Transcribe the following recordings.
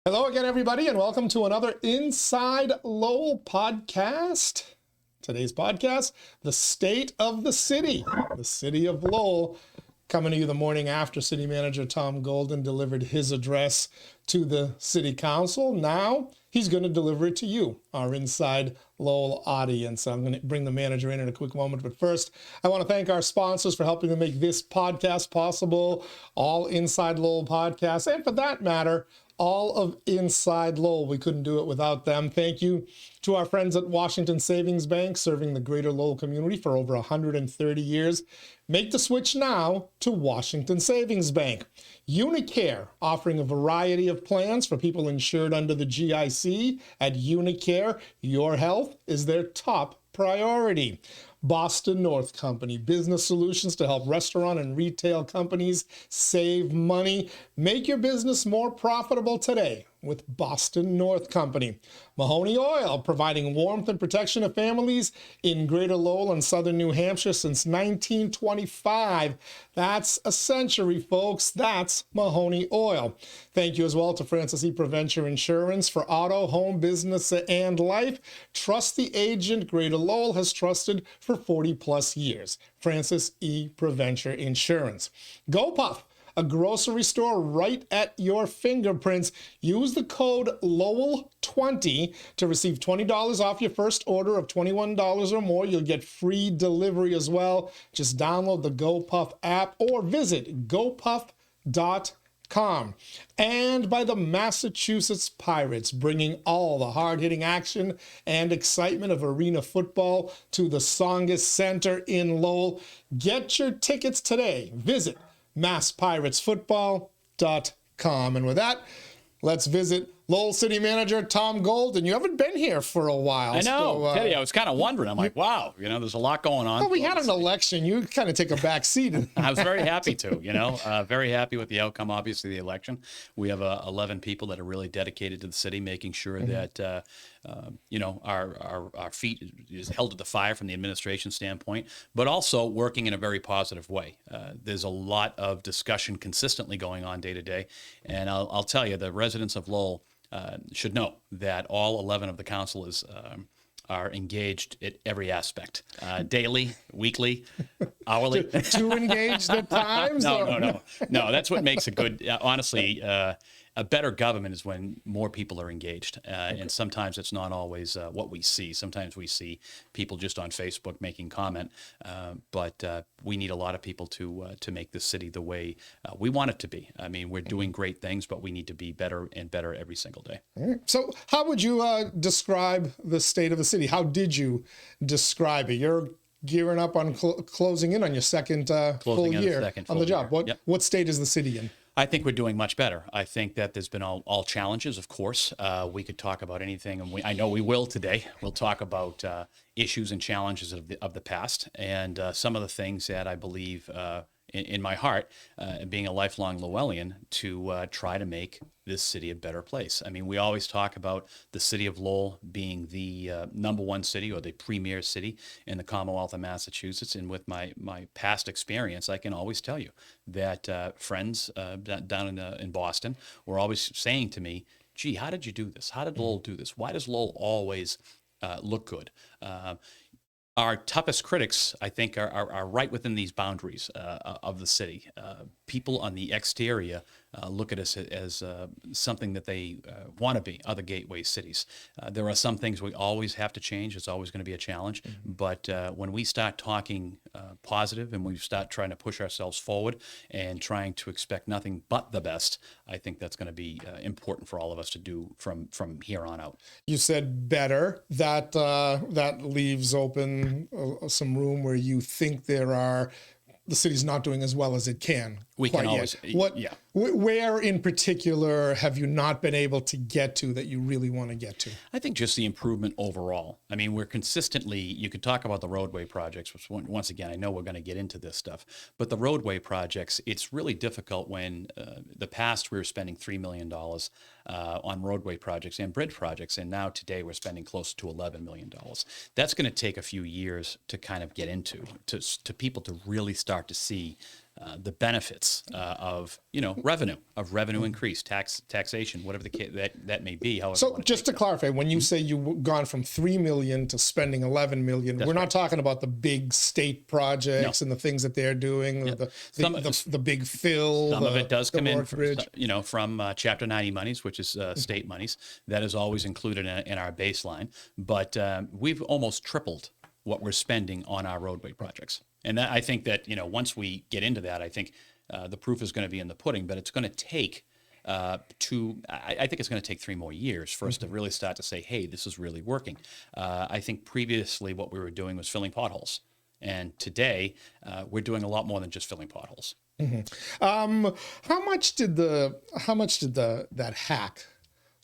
Hello again, everybody, and welcome to another Inside Lowell podcast. Today's podcast, the state of the city of Lowell, coming to you the morning after City Manager Tom Golden delivered his address to the City Council. Now he's going to deliver it to you, our Inside Lowell audience. I'm going to bring the manager in a quick moment, but first, I want to thank our sponsors for helping to make this podcast possible, all Inside Lowell podcasts, and for that matter, all of Inside Lowell. We couldn't do it without them. Thank you to our friends at Washington Savings Bank, serving the greater Lowell community for over 130 years. Make the switch now to Washington Savings Bank. Unicare, offering a variety of plans for people insured under the GIC. At Unicare, your health is their top priority. Boston North Company, business solutions to help restaurant and retail companies save money. Make your business more profitable today with Boston North Company. Mahoney Oil, providing warmth and protection to families in Greater Lowell and Southern New Hampshire since 1925. That's a century, folks. That's Mahoney Oil. Thank you as well to Francis E. Preventure Insurance for auto, home, business, and life. Trust the agent Greater Lowell has trusted for 40 plus years. Francis E. Preventure Insurance. GoPuff, a grocery store right at your fingerprints. Use the code Lowell20 to receive $20 off your first order of $21 or more. You'll get free delivery as well. Just download the GoPuff app or visit gopuff.com. And by the Massachusetts Pirates, bringing all the hard-hitting action and excitement of arena football to the Songus Center in Lowell. Get your tickets today. Visit masspirates.football.com. And with that, let's visit Lowell City Manager Tom Golden. You haven't been here for a while. I know, so, Teddy, I was kind of wondering. I'm like, wow, there's a lot going on. Well, we had an election. You kind of take a back seat. I was very happy to, very happy with the outcome, obviously, the election. We have 11 people that are really dedicated to the city, making sure that, our feet is held to the fire from the administration standpoint, but also working in a very positive way. There's a lot of discussion consistently going on day to day. And I'll tell you, the residents of Lowell should know that all 11 of the councilors are engaged at every aspect, daily, weekly, hourly. Too engaged at times? No. That's what makes a good, honestly, a better government is when more people are engaged. And sometimes it's not always what we see. Sometimes we see people just on Facebook making comment. But we need a lot of people to make this city the way we want it to be. I mean, we're doing great things, but we need to be better and better every single day. All right. So how would you describe the state of the city? How did you describe it? You're gearing up on closing in on your second full year on the job. What state is the city in? I think we're doing much better. I think that there's been all challenges, of course. We could talk about anything, and I know we will today. We'll talk about issues and challenges of the past, and some of the things that I believe in my heart, being a lifelong Lowellian, to try to make this city a better place. I mean, we always talk about the city of Lowell being the number one city or the premier city in the Commonwealth of Massachusetts. And with my past experience, I can always tell you that friends down in Boston were always saying to me, gee, how did you do this? How did Lowell do this? Why does Lowell always look good? Our toughest critics, I think, are right within these boundaries of the city. People on the exterior look at us as something that they want to be, other gateway cities. There are some things we always have to change. It's always going to be a challenge. But when we start talking positive and we start trying to push ourselves forward and trying to expect nothing but the best, I think that's going to be important for all of us to do from here on out. You said better. That leaves open some room where you think the city's not doing as well as it can. We can always, yeah. Where in particular have you not been able to get to that you really want to get to? I think just the improvement overall. I mean, we're consistently, you could talk about the roadway projects, which once again, I know we're going to get into this stuff, but the roadway projects, it's really difficult when the past we were spending $3 million on roadway projects and bridge projects, and now today we're spending close to $11 million. That's going to take a few years to kind of get into, to people to really start to see the benefits of revenue increase, taxation, whatever that may be. However, So just to clarify, when you say you've gone from 3 million to spending 11 million, we're not talking about the big state projects and the things that they're doing, the big fill. Some of it does come in, from, from Chapter 90 monies, which is state monies. That is always included in our baseline. But we've almost tripled what we're spending on our roadway projects. And I think that, once we get into that, I think the proof is going to be in the pudding, but it's going to take I think it's going to take 3 more years for us to really start to say, hey, this is really working. I think previously what we were doing was filling potholes. And today we're doing a lot more than just filling potholes. How much did that hack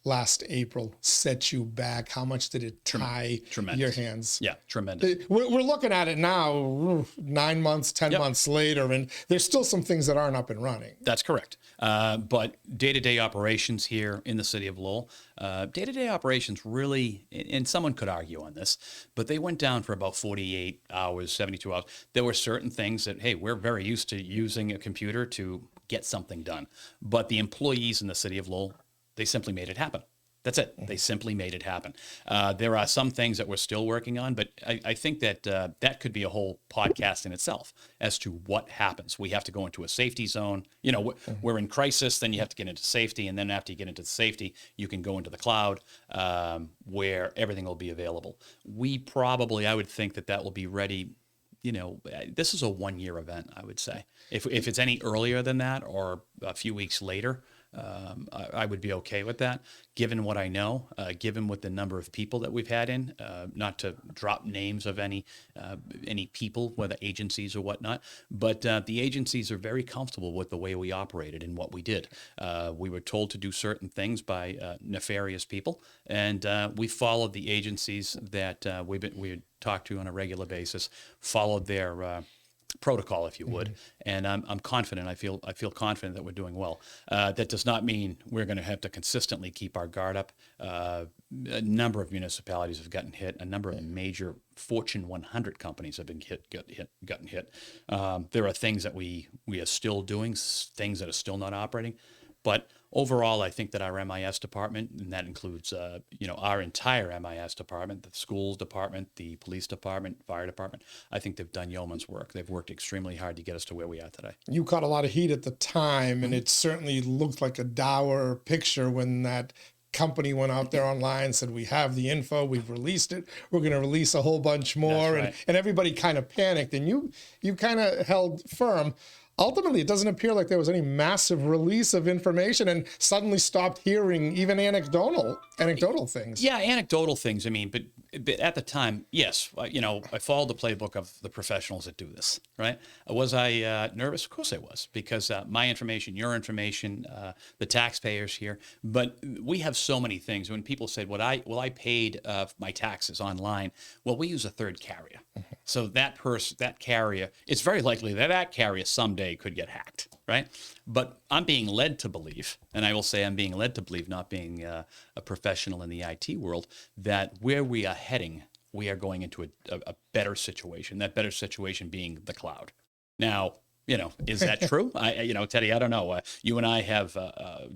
last April set you back? How much did it tie your hands? Yeah, tremendous. We're looking at it now, 9 months, 10 months later, and there's still some things that aren't up and running. That's correct. But day-to-day operations here in the city of Lowell, day-to-day operations really, and someone could argue on this, but they went down for about 48 hours, 72 hours. There were certain things that, hey, we're very used to using a computer to get something done. But the employees in the city of Lowell, they simply made it happen. That's it. They simply made it happen. There are some things that we're still working on, but I think that that could be a whole podcast in itself as to what happens. We have to go into a safety zone. We're in crisis, then you have to get into safety, and then after you get into the safety, you can go into the cloud where everything will be available. I would think that will be ready. This is a 1-year event, I would say. If it's any earlier than that or a few weeks later, I would be okay with that, given what I know, given what the number of people that we've had in, not to drop names of any people, whether agencies or whatnot, but the agencies are very comfortable with the way we operated and what we did. We were told to do certain things by nefarious people, and we followed the agencies that we talked to on a regular basis, followed their protocol, if you would, and I'm confident. I feel confident that we're doing well. That does not mean we're going to have to consistently keep our guard up. A number of municipalities have gotten hit. A number of major Fortune 100 companies have been gotten hit. There are things that we are still doing, things that are still not operating, but overall, I think that our MIS department, and that includes, our entire MIS department, the schools department, the police department, fire department, I think they've done yeoman's work. They've worked extremely hard to get us to where we are today. You caught a lot of heat at the time, and it certainly looked like a dour picture when that company went out there online and said, we have the info, we've released it, we're going to release a whole bunch more. Right. And everybody kind of panicked, and you kind of held firm. Ultimately, it doesn't appear like there was any massive release of information, and suddenly stopped hearing even anecdotal things. Yeah, anecdotal things. I mean, but at the time, yes, I followed the playbook of the professionals that do this, right? Was I nervous? Of course I was, because my information, your information, the taxpayers here. But we have so many things. When people said, I paid my taxes online, well, we use a third carrier. So that carrier, it's very likely that carrier someday could get hacked, right? But I'm being led to believe, and I will say I'm being led to believe, not being a professional in the IT world, that where we are heading, we are going into a better situation, that better situation being the cloud. Now, is that true? Teddy, I don't know. You and I have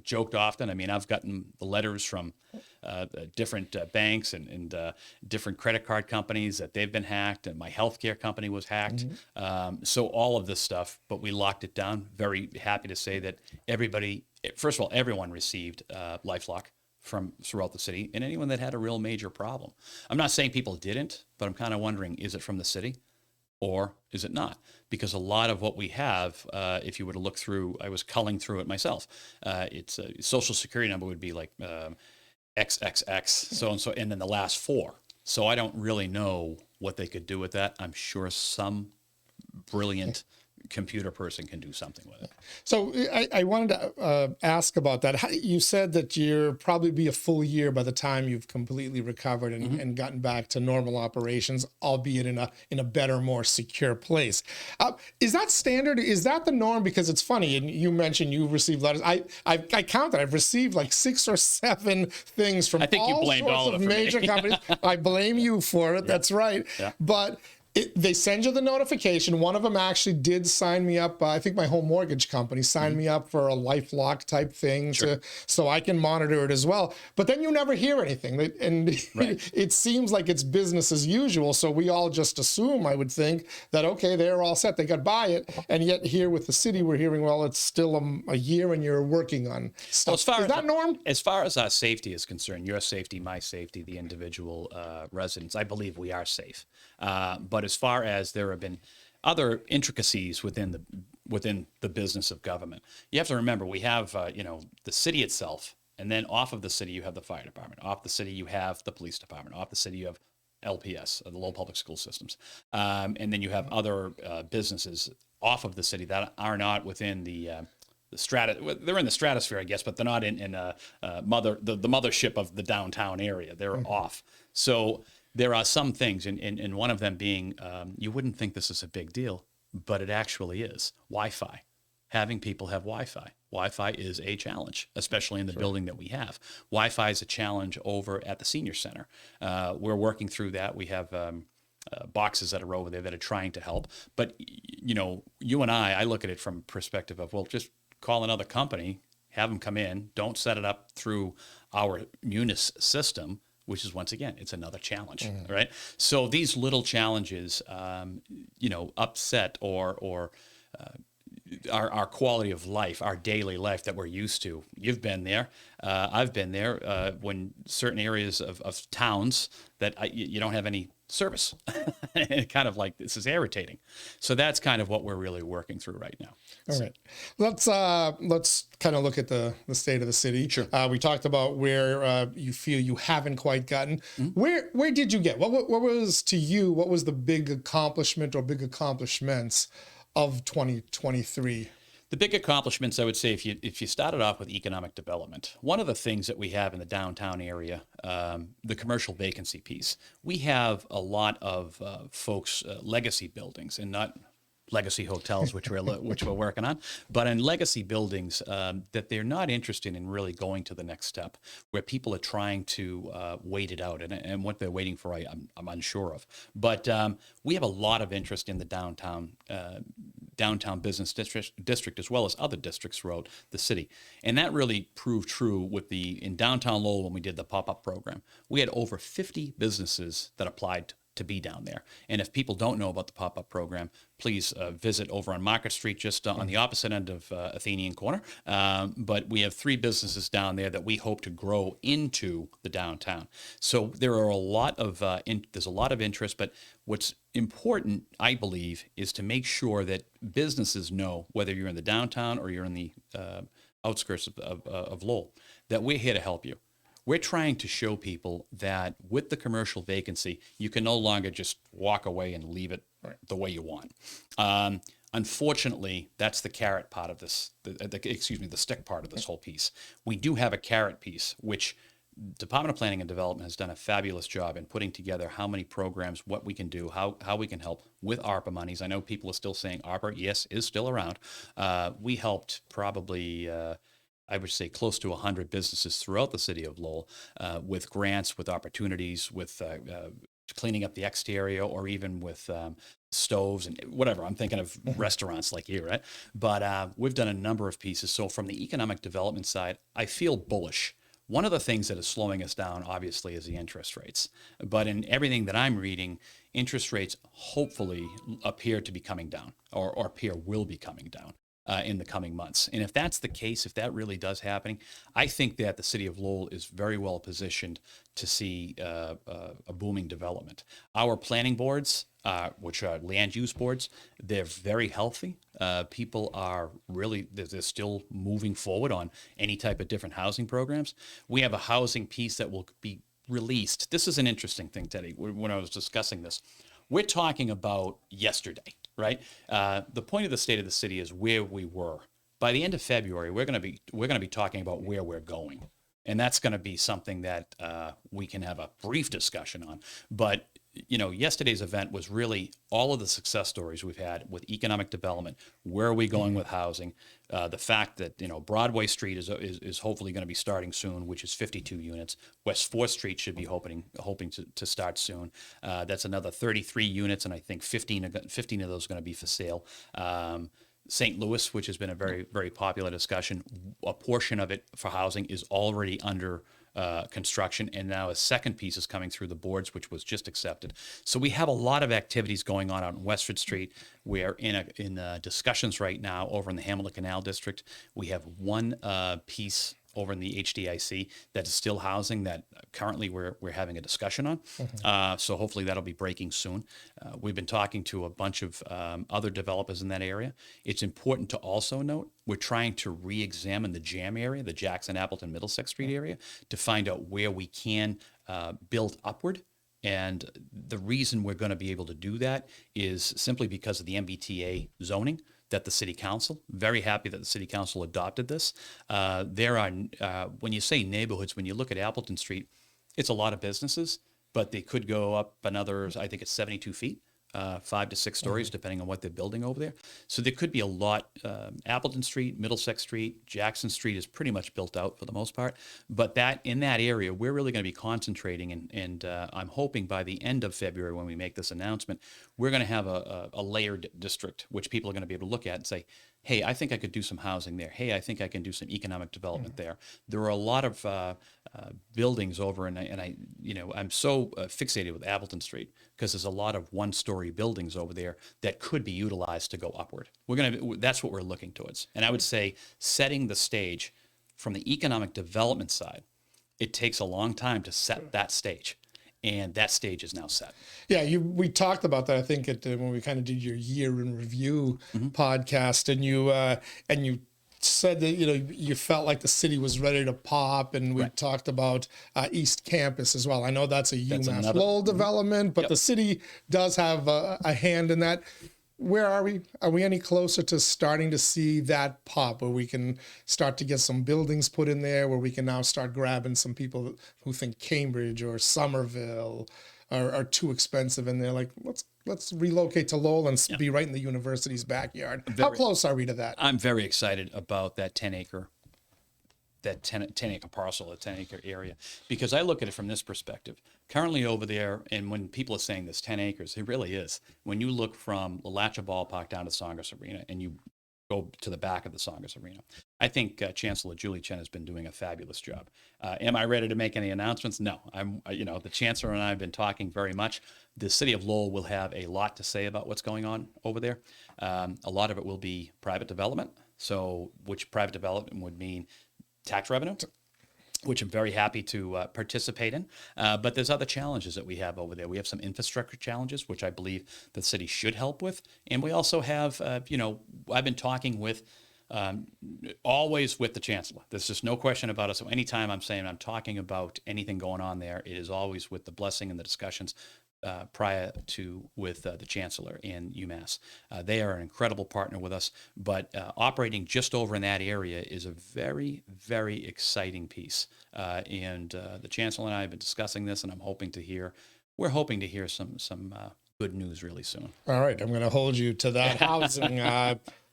joked often. I mean, I've gotten the letters from different banks and different credit card companies that they've been hacked, and my healthcare company was hacked. So all of this stuff, but we locked it down. Very happy to say that first of all, everyone received LifeLock from throughout the city, and anyone that had a real major problem. I'm not saying people didn't, but I'm kind of wondering, is it from the city? Or is it not? Because a lot of what we have, if you were to look through, I was culling through it myself. It's a social security number would be like XXX, so and so, and then the last 4. So I don't really know what they could do with that. I'm sure some brilliant computer person can do something with it. So I wanted to ask about that. You said that you'll probably be a full year by the time you've completely recovered and gotten back to normal operations, albeit in a better, more secure place. Is that standard? Is that the norm? Because it's funny, and you mentioned you received letters. I counted. I've received like 6 or 7 things from I think you blamed all sorts of major companies. I blame you for it. Yeah. That's right. Yeah. But They send you the notification. One of them actually did sign me up. I think my home mortgage company signed me up for a LifeLock type thing, so I can monitor it as well. But then you never hear anything, and it seems like it's business as usual. So we all just assume, I would think, that okay, they're all set, they got by it, and yet here with the city, we're hearing, well, it's still a year and you're working on stuff. Well, is that norm? As far as our safety is concerned, your safety, my safety, the individual residents, I believe we are safe. But as far as there have been other intricacies within the business of government, you have to remember we have the city itself, and then off of the city you have the fire department, off the city you have the police department, off the city you have LPS, the Lowell Public School Systems, and then you have other businesses off of the city that are not within the they're in the stratosphere, I guess, but they're not in the mothership of the downtown area. They're off. So there are some things, and one of them being, you wouldn't think this is a big deal, but it actually is. Wi-Fi. Having people have Wi-Fi. Wi-Fi is a challenge, especially in the building that we have. Wi-Fi is a challenge over at the senior center. We're working through that. We have boxes that are over there that are trying to help. But, you and I look at it from a perspective of, well, just call another company, have them come in, don't set it up through our Munis system, which is, once again, it's another challenge, right? So these little challenges, upset or our quality of life, our daily life that we're used to. You've been there. I've been there when certain areas of towns that you don't have any service. And kind of like, this is irritating. So that's kind of what we're really working through right now. All right. Let's kind of look at the state of the city. Sure. We talked about where you feel you haven't quite gotten. Where did you get? What was, to you, what was the big accomplishment or big accomplishments of 2023? The big accomplishments, I would say, if you started off with economic development, one of the things that we have in the downtown area, the commercial vacancy piece, we have a lot of folks, legacy buildings, and not legacy hotels, which we're working on, but in legacy buildings that they're not interested in really going to the next step, where people are trying to wait it out, and what they're waiting for, I'm unsure of. But we have a lot of interest in the downtown business district, as well as other districts throughout the city. And that really proved true in downtown Lowell when we did the pop-up program. We had over 50 businesses that applied to be down there. And if people don't know about the pop-up program, please visit over on Market Street, just on the opposite end of Athenian Corner. But we have 3 businesses down there that we hope to grow into the downtown. So there are a lot of there's a lot of interest, but what's important, I believe, is to make sure that businesses know, whether you're in the downtown or you're in the outskirts of Lowell, that we're here to help you. We're trying to show people that with the commercial vacancy, you can no longer just walk away and leave it the way you want. Unfortunately, that's the carrot part of this, the stick part of this whole piece. We do have a carrot piece, which Department of Planning and Development has done a fabulous job in putting together how many programs, what we can do, how we can help with ARPA monies. I know people are still saying ARPA, yes, is still around. We helped probably, I would say, close to 100 businesses throughout the city of Lowell with grants, with opportunities, with cleaning up the exterior, or even with stoves and whatever. I'm thinking of restaurants like you, right? But we've done a number of pieces. So from the economic development side, I feel bullish. One of the things that is slowing us down, obviously, is the interest rates. But in everything that I'm reading, interest rates hopefully appear to be coming down, or will be coming down in the coming months. And if that's the case, if that really does happen, I think that the city of Lowell is very well positioned to see a booming development. Our planning boards, which are land use boards, they're very healthy. People are really, they're still moving forward on any type of different housing programs. We have a housing piece that will be released. This is an interesting thing, Teddy, when I was discussing this. We're talking about yesterday, right? The point of the state of the city is where we were. By the end of February, we're going to be talking about where we're going. And that's going to be something that we can have a brief discussion on. But yesterday's event was really all of the success stories we've had with economic development. Where are we going with housing? The fact that Broadway Street is hopefully going to be starting soon, which is 52 units. West 4th Street should be hoping to start soon. That's another 33 units, and I think 15 of those are going to be for sale. St. Louis, which has been a very, very popular discussion, a portion of it for housing is already under construction, and now a second piece is coming through the boards, which was just accepted. So we have a lot of activities going on out in Westford Street. We are in discussions right now over in the Hamilton Canal District. We have one piece over in the HDIC that is still housing that currently we're having a discussion on. So hopefully that'll be breaking soon. We've been talking to a bunch of other developers in that area. It's important to also note we're trying to re-examine the JAM area, the Jackson, Appleton, Middlesex Street area, to find out where we can build upward. And the reason we're going to be able to do that is simply because of the MBTA zoning that the city council, very happy that the city council adopted this. There are, when you say neighborhoods, when you look at Appleton Street, it's a lot of businesses, but they could go up another, I think it's 72 feet, 5 to 6 stories, depending on what they're building over there. So there could be a lot. Appleton Street, Middlesex Street, Jackson Street is pretty much built out for the most part. But in that area, we're really going to be concentrating, and I'm hoping by the end of February when we make this announcement, we're going to have a layered district, which people are going to be able to look at and say, hey, I think I could do some housing there. Hey, I think I can do some economic development there. There are a lot of buildings over, and I'm so fixated with Appleton Street because there's a lot of one-story buildings over there that could be utilized to go upward. That's what we're looking towards. And I would say setting the stage from the economic development side, it takes a long time to set that stage. And that stage is now set. Yeah, we talked about that, I think, when we kind of did your year in review podcast, and you said that you felt like the city was ready to pop, and we talked about East Campus as well. I know that's a UMass Lowell development, but the city does have a hand in that. Where are we? Are we any closer to starting to see that pop, where we can start to get some buildings put in there, where we can now start grabbing some people who think Cambridge or Somerville are too expensive, and they're like, let's relocate to Lowell and be right in the university's backyard? How close are we to that? I'm very excited about that 10-acre parcel, a 10-acre area, because I look at it from this perspective. Currently over there, and when people are saying this 10 acres, it really is. When you look from the Latcher Ballpark down to Songus Arena and you go to the back of the Songus Arena, I think Chancellor Julie Chen has been doing a fabulous job. Am I ready to make any announcements? No. The Chancellor and I have been talking very much. The city of Lowell will have a lot to say about what's going on over there. A lot of it will be private development. So, which private development would mean tax revenue, which I'm very happy to participate in. But there's other challenges that we have over there. We have some infrastructure challenges, which I believe the city should help with. And we also have, I've been talking with, always with the Chancellor. There's just no question about it. So anytime I'm saying I'm talking about anything going on there, it is always with the blessing and the discussions prior to with the Chancellor in UMass. They are an incredible partner with us, but operating just over in that area is a very, very exciting piece. And the Chancellor and I have been discussing this, and we're hoping to hear some good news really soon. All right, I'm going to hold you to that. Housing.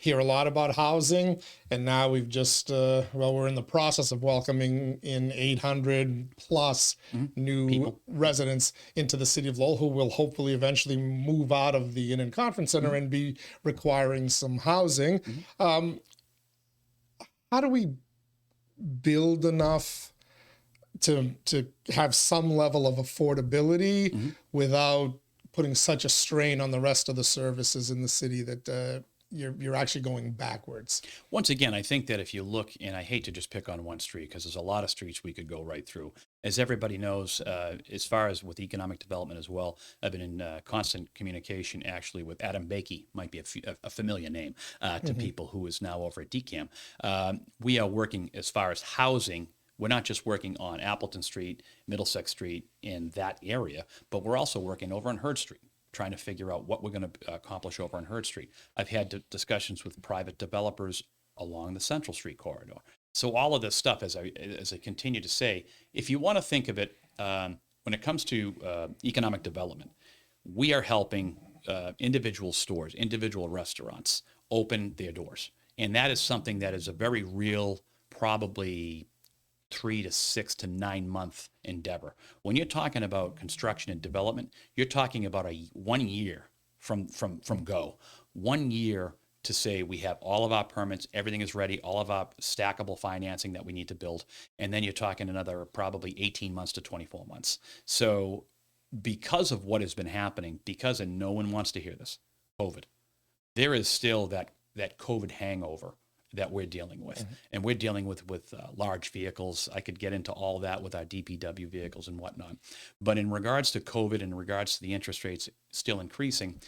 Hear a lot about housing, and now we've just we're in the process of welcoming in 800 plus new residents into the city of Lowell, who will hopefully eventually move out of the Inn and Conference Center and be requiring some housing. How do we build enough to have some level of affordability without putting such a strain on the rest of the services in the city that you're actually going backwards? Once again, I think that if you look, and I hate to just pick on one street because there's a lot of streets we could go right through. As everybody knows, as far as with economic development as well, I've been in constant communication actually with Adam Bakey, might be a familiar name to people, who is now over at DCAM. We are working as far as housing. We're not just working on Appleton Street, Middlesex Street, in that area, but we're also working over on Hurd Street, trying to figure out what we're going to accomplish over on Hurd Street. I've had discussions with private developers along the Central Street corridor. So all of this stuff, as I continue to say, if you want to think of it, when when it comes to economic development, we are helping individual stores, individual restaurants open their doors. And that is something that is a very real, probably 3 to 6 to 9 month endeavor. When you're talking about construction and development, you're talking about a 1 year from go. 1 year to say we have all of our permits, everything is ready, all of our stackable financing that we need to build, and then you're talking another probably 18 months to 24 months. So because of what has been happening, because, and no one wants to hear this, COVID, there is still that COVID hangover that we're dealing with. And we're dealing with large vehicles. I could get into all that with our DPW vehicles and whatnot. But in regards to COVID, in regards to the interest rates still increasing,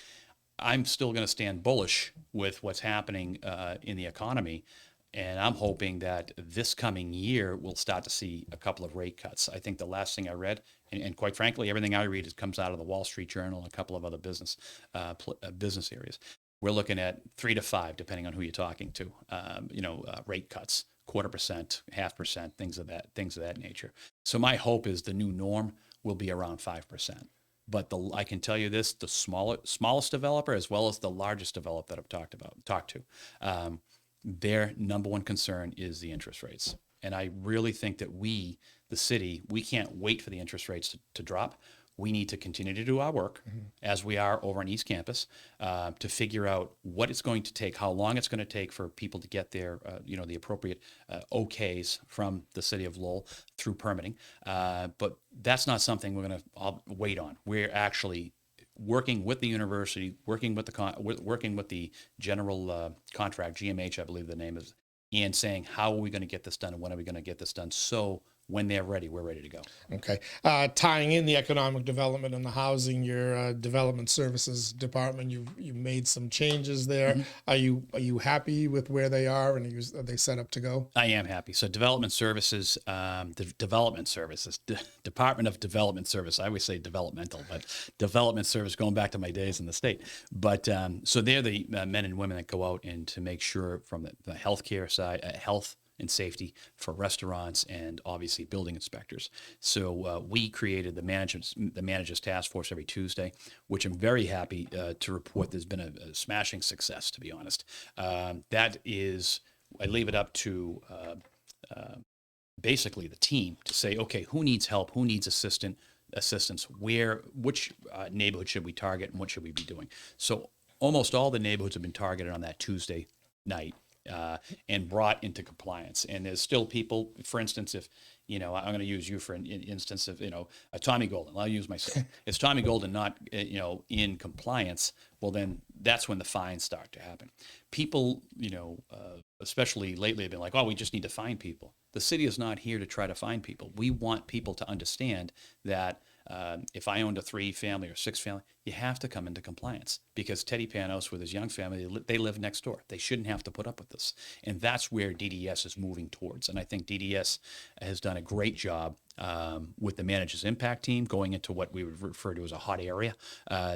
I'm still going to stand bullish with what's happening in the economy. And I'm hoping that this coming year we'll start to see a couple of rate cuts. I think the last thing I read, and quite frankly, everything I read comes out of the Wall Street Journal and a couple of other business areas. We're looking at 3 to 5, depending on who you're talking to. Rate cuts, 0.25%, 0.5%, things of that nature. So my hope is the new norm will be around 5%. But I can tell you this: the smallest developer, as well as the largest developer that I've talked to, their number one concern is the interest rates. And I really think that we, the city, we can't wait for the interest rates to drop. We need to continue to do our work as we are over on East Campus to figure out what it's going to take, how long it's going to take for people to get their, the appropriate OKs from the city of Lowell through permitting. But that's not something we're going to wait on. We're actually working with the university, working with the general contract, GMH, I believe the name is, and saying, how are we going to get this done and when are we going to get this done? So when they're ready, we're ready to go. Okay. Tying in the economic development and the housing, your development services department, you've made some changes there. Are you happy with where they are, and are they set up to go? I am happy. So Department of Development Service. I always say developmental, but development service going back to my days in the state. But so they're the men and women that go out and to make sure from the healthcare side, health and safety for restaurants and obviously building inspectors. So we created the managers task force every Tuesday, which I'm very happy to report there's been a smashing success, to be honest. That is, I leave it up to basically the team to say, okay, who needs help, who needs assistance, which neighborhood should we target and what should we be doing? So almost all the neighborhoods have been targeted on that Tuesday night. And brought into compliance. And there's still people, for instance, if, I'm going to use you for an instance of, Tommy Golden, I'll use myself. If Tommy Golden not, in compliance, well, then that's when the fines start to happen. People, especially lately have been like, oh, we just need to fine people. The city is not here to try to fine people. We want people to understand that if I owned a 3-family or 6-family, you have to come into compliance because Teddy Panos with his young family, they live next door. They shouldn't have to put up with this. And that's where DDS is moving towards. And I think DDS has done a great job with the Managers Impact Team going into what we would refer to as a hot area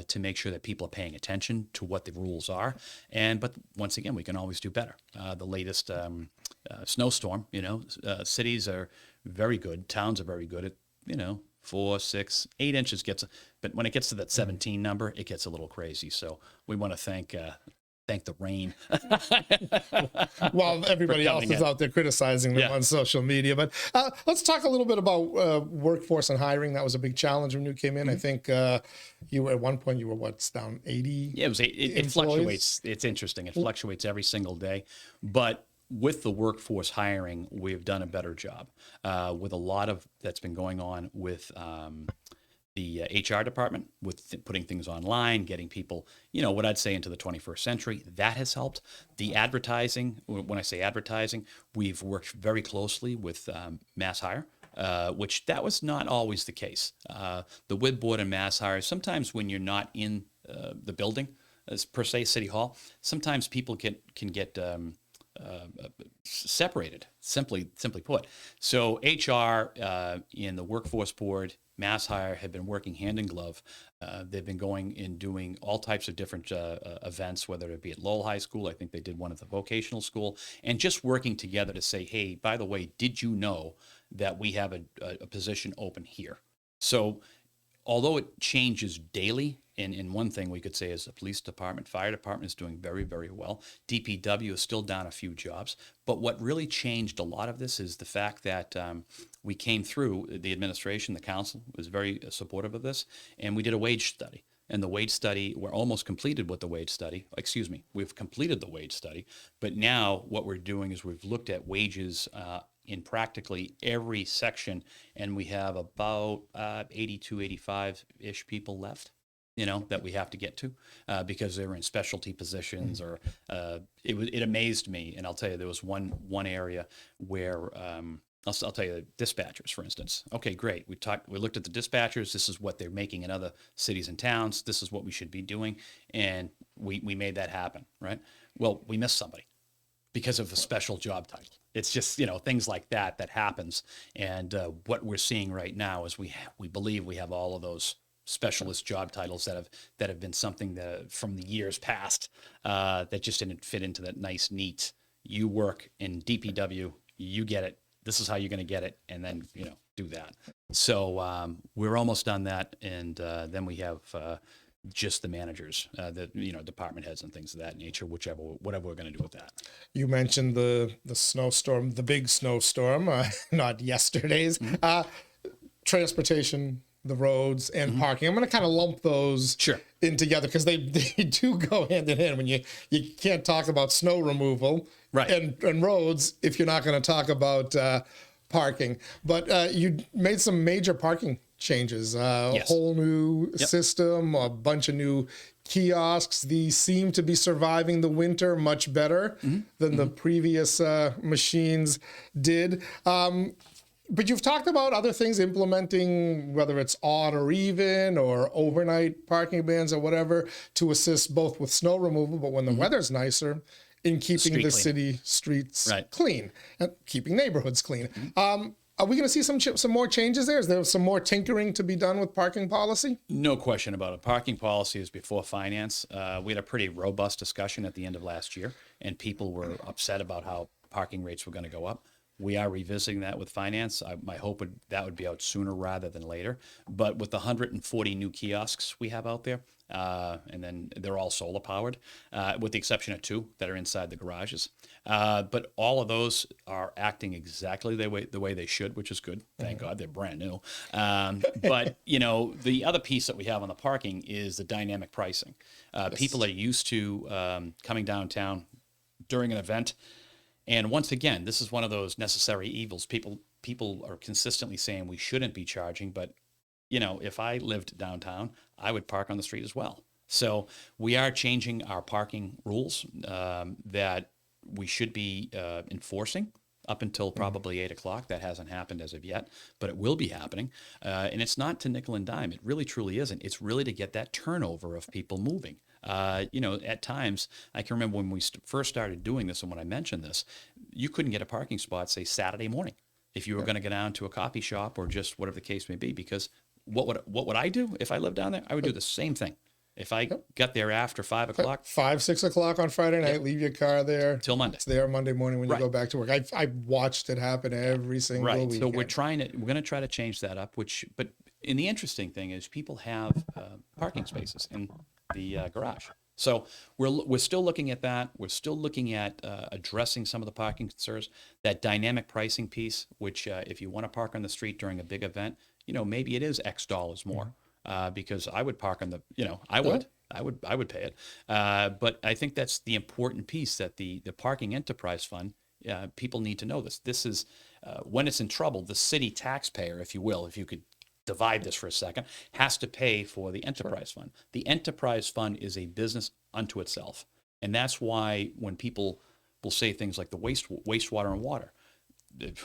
to make sure that people are paying attention to what the rules are. But once again, we can always do better. The latest snowstorm, cities are very good. Towns are very good at, 4, 6, 8 inches but when it gets to that 17 number, it gets a little crazy. So we want to thank the rain. While everybody else is out there criticizing them on social media. But let's talk a little bit about workforce and hiring. That was a big challenge when you came in. I think you were at one point, down 80? Yeah, it fluctuates. It's interesting. It fluctuates every single day. But with the workforce hiring, we've done a better job with a lot of that's been going on with the HR department, with putting things online, getting people, what I'd say into the 21st century. That has helped. The advertising, when I say advertising, we've worked very closely with Mass Hire. Which that was not always the case. The WID board and Mass Hire, sometimes when you're not in the building, as per se City Hall, sometimes people can get separated, simply put. So HR and the workforce board, Mass Hire have been working hand in glove. They've been going and doing all types of different events, whether it be at Lowell High School, I think they did one at the vocational school, and just working together to say, hey, by the way, did you know that we have a position open here? So although it changes daily, and one thing we could say is the police department, fire department is doing very, very well. DPW is still down a few jobs. But what really changed a lot of this is the fact that we came through, the administration, the council was very supportive of this, and we did a wage study. And the wage study, we're almost completed with the wage study. Excuse me, we've completed the wage study. But now what we're doing is we've looked at wages in practically every section, and we have about 82, 85-ish people left, that we have to get to because they're in specialty positions or it amazed me. And I'll tell you, there was one area where I'll tell you, the dispatchers, for instance. Okay, great. We looked at the dispatchers. This is what they're making in other cities and towns. This is what we should be doing. And we made that happen, right? Well, we missed somebody because of a special job title. It's just, things like that happens. And what we're seeing right now is we believe we have all of those specialist job titles that have been something that from the years past that just didn't fit into that nice, neat, you work in DPW, you get it. This is how you're going to get it, and then do that. So we're almost done that, and then we have just the managers, the department heads and things of that nature. Whatever we're going to do with that. You mentioned the snowstorm, the big snowstorm, not yesterday's. Transportation, the roads, and parking. I'm going to kind of lump those in together because they do go hand in hand. When you can't talk about snow removal and roads if you're not going to talk about parking. But you made some major parking changes, a whole new system, a bunch of new kiosks. These seem to be surviving the winter much better than the previous machines did. But you've talked about other things implementing, whether it's odd or even or overnight parking bans or whatever, to assist both with snow removal, but when the weather's nicer, in keeping the city streets clean and keeping neighborhoods clean. Are we going to see some more changes there? Is there some more tinkering to be done with parking policy? No question about it. Parking policy is before finance. We had a pretty robust discussion at the end of last year, and people were upset about how parking rates were going to go up. We are revisiting that with finance. My hope that would be out sooner rather than later. But with the 140 new kiosks we have out there, and then they're all solar powered, with the exception of 2 that are inside the garages. But all of those are acting exactly the way they should, which is good. Thank God, they're brand new. But the other piece that we have on the parking is the dynamic pricing. People are used to coming downtown during an event. And once again, this is one of those necessary evils. People are consistently saying we shouldn't be charging, but if I lived downtown, I would park on the street as well. So we are changing our parking rules that we should be enforcing up until probably 8 o'clock. That hasn't happened as of yet, but it will be happening. And it's not to nickel and dime. It really, truly isn't. It's really to get that turnover of people moving. At times, I can remember when we first started doing this and when I mentioned this, you couldn't get a parking spot, say, Saturday morning if you were going to go down to a coffee shop or just whatever the case may be, because what would I do if I lived down there? I would do the same thing. If I got there after 5 o'clock. 5, 6 o'clock on Friday night, leave your car there. Till Monday. It's there Monday morning when you go back to work. I watched it happen every single weekend. So we're going to try to change that up, but the interesting thing is people have parking spaces in the garage. So we're still looking at that. We're still looking at addressing some of the parking concerns. That dynamic pricing piece, which if you want to park on the street during a big event, maybe it is X dollars more. Because I would park on the, I would pay it. But I think that's the important piece, that the parking enterprise fund, people need to know this. This is, when it's in trouble, the city taxpayer, if you will, if you could divide this for a second, has to pay for the enterprise fund. The enterprise fund is a business unto itself. And that's why when people will say things like the wastewater and water,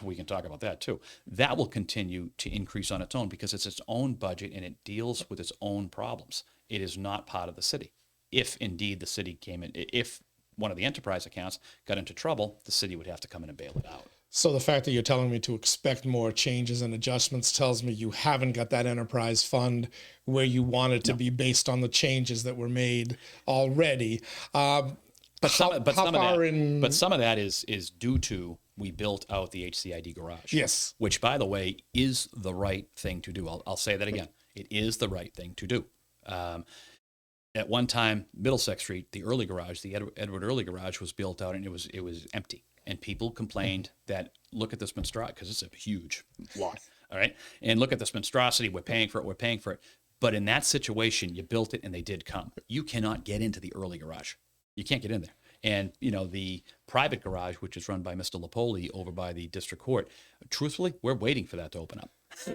we can talk about that too, that will continue to increase on its own because it's its own budget and it deals with its own problems. It is not part of the city. If indeed the city came in, if one of the enterprise accounts got into trouble, the city would have to come in and bail it out. So the fact that you're telling me to expect more changes and adjustments tells me you haven't got that enterprise fund where you want it to be based on the changes that were made already. But some of that is due to we built out the HCID garage. Yes. Which, by the way, is the right thing to do. I'll say that again. It is the right thing to do. At one time, Middlesex Street, the Early garage, the Edward Early garage was built out and it was empty. And people complained that, look at this monstrosity, because it's a huge lot, all right? And look at this monstrosity, we're paying for it. But in that situation, you built it and they did come. You cannot get into the Early garage. You can't get in there. And, the private garage, which is run by Mr. Lopoli over by the district court, truthfully, we're waiting for that to open up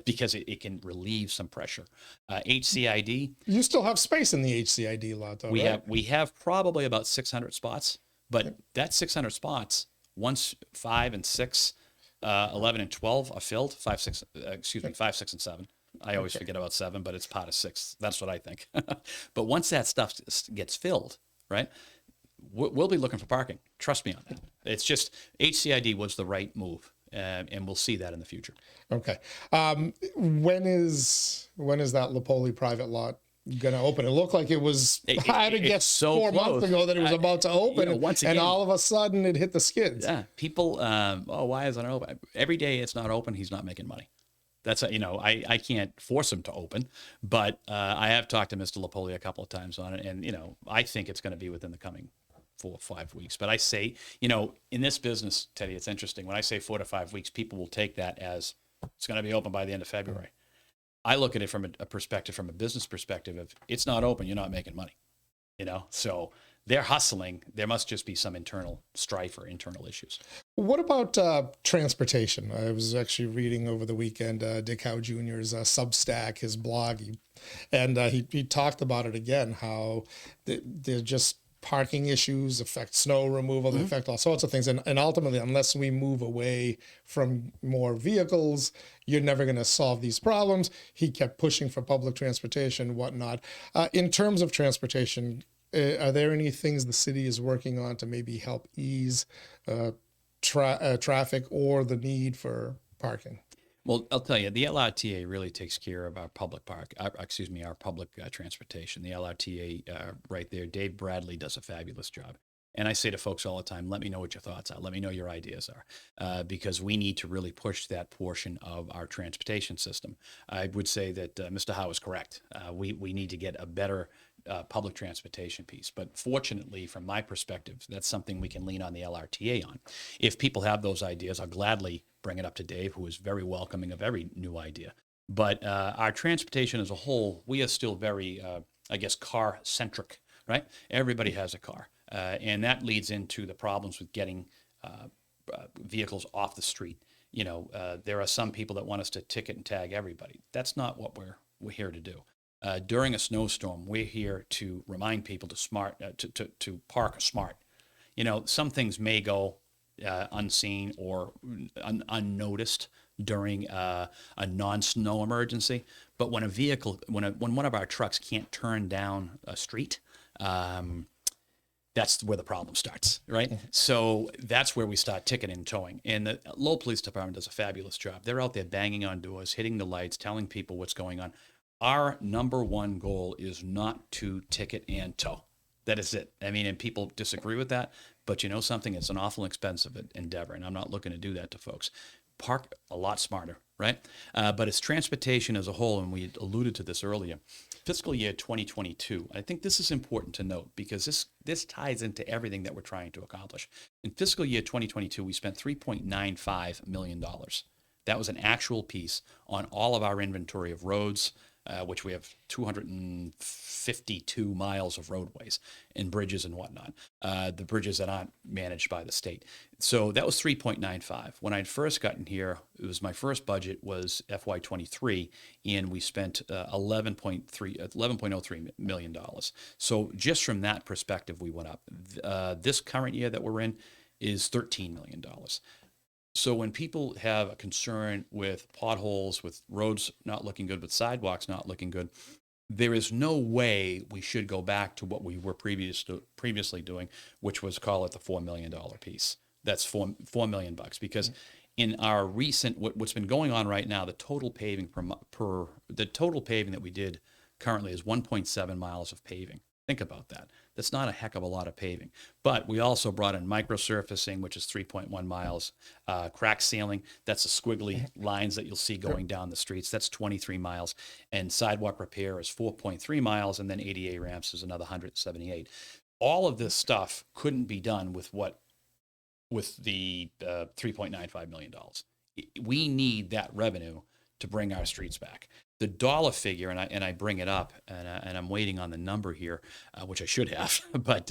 because it can relieve some pressure. HCID. You still have space in the HCID lot, though, right? We have probably about 600 spots, but that 600 spots, once 5 and 6, 11 and 12 are filled, 5, 6, and 7. I always forget about 7, but it's part of 6. That's what I think. But once that stuff gets filled, right, we'll be looking for parking. Trust me on that. It's just HCID was the right move, and we'll see that in the future. Okay. When is that Lopoli private lot going to open? It looked like it was, I had to guess, so 4 months ago that it was about to open, once again, and all of a sudden it hit the skids. Yeah, people, why is it not open? Every day it's not open, he's not making money. That's, I can't force him to open, but I have talked to Mr. Lopoli a couple of times on it, and, I think it's going to be within the coming 4 or 5 weeks. But I say, in this business, Teddy, it's interesting. When I say 4 to 5 weeks, people will take that as it's going to be open by the end of February. I look at it from a perspective, from a business perspective of it's not open, you're not making money, so they're hustling. There must just be some internal strife or internal issues. What about transportation? I was actually reading over the weekend Dick Howe Jr.'s Substack, his blog, and he talked about it again, how they're just parking issues affect snow removal, they affect all sorts of things. And ultimately, unless we move away from more vehicles, you're never going to solve these problems. He kept pushing for public transportation, whatnot. In terms of transportation, are there any things the city is working on to maybe help ease traffic or the need for parking? Well, I'll tell you, the LRTA really takes care of our public our public transportation. The LRTA right there, Dave Bradley does a fabulous job. And I say to folks all the time, let me know what your thoughts are. Let me know your ideas are, because we need to really push that portion of our transportation system. I would say that Mr. Howe is correct. We need to get a better public transportation piece. But fortunately, from my perspective, that's something we can lean on the LRTA on. If people have those ideas, I'll gladly bring it up to Dave, who is very welcoming of every new idea. But our transportation as a whole, we are still very, car-centric, right? Everybody has a car. And that leads into the problems with getting vehicles off the street. There are some people that want us to ticket and tag everybody. That's not what we're here to do. During a snowstorm, we're here to remind people to park smart. Some things may go unseen or unnoticed during a non-snow emergency, but when when one of our trucks can't turn down a street, that's where the problem starts, right? Mm-hmm. So that's where we start ticketing and towing. And the Lowell Police Department does a fabulous job. They're out there banging on doors, hitting the lights, telling people what's going on. Our number one goal is not to ticket and tow. That is it. I mean, and people disagree with that, but you know something? It's an awful expensive endeavor, and I'm not looking to do that to folks. Park a lot smarter, right? But it's transportation as a whole, and we alluded to this earlier. Fiscal year 2022, I think this is important to note because this ties into everything that we're trying to accomplish. In fiscal year 2022, we spent $3.95 million. That was an actual piece on all of our inventory of roads, which we have 252 miles of roadways and bridges and whatnot, the bridges that aren't managed by the state. So that was 3.95. When I'd first gotten here, it was my first budget was FY23, and we spent $11.03 million. So just from that perspective, we went up. This current year that we're in is $13 million. So when people have a concern with potholes, with roads not looking good, with sidewalks not looking good, there is no way we should go back to what we were previously doing, which was call it the $4 million piece. That's $4 million because in our recent what's been going on right now, the total paving the total paving that we did currently is 1.7 miles of paving. Think about that. That's not a heck of a lot of paving. But we also brought in microsurfacing, which is 3.1 miles, crack sealing. That's the squiggly lines that you'll see going down the streets. That's 23 miles. And sidewalk repair is 4.3 miles. And then ADA ramps is another 178. All of this stuff couldn't be done with the $3.95 million. We need that revenue to bring our streets back. The dollar figure, and I bring it up, and I'm waiting on the number here, which I should have, but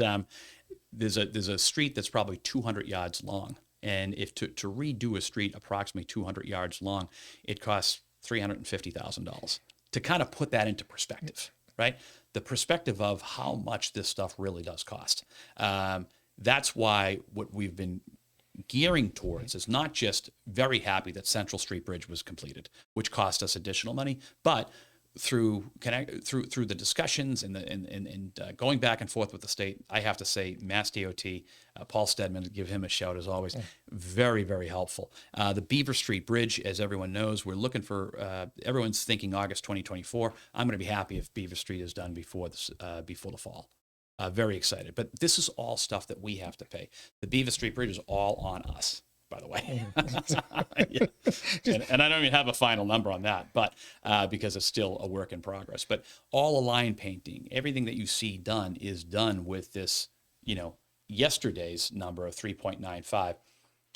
there's a street that's probably 200 yards long, and if to redo a street approximately 200 yards long, it costs $350,000. To kind of put that into perspective, right? The perspective of how much this stuff really does cost. That's why what we've been gearing towards is not just very happy that Central Street Bridge was completed, which cost us additional money, but through the discussions and going back and forth with the state, I have to say, Mass DOT, Paul Stedman, give him a shout as always, very, very helpful. The Beaver Street Bridge, as everyone knows, we're looking for, everyone's thinking August 2024. I'm going to be happy if Beaver Street is done before the fall. Very excited. But this is all stuff that we have to pay. The Beaver Street Bridge is all on us, by the way. Yeah. And I don't even have a final number on that, but because it's still a work in progress. But all the line painting, everything that you see done is done with this, yesterday's number of 3.95,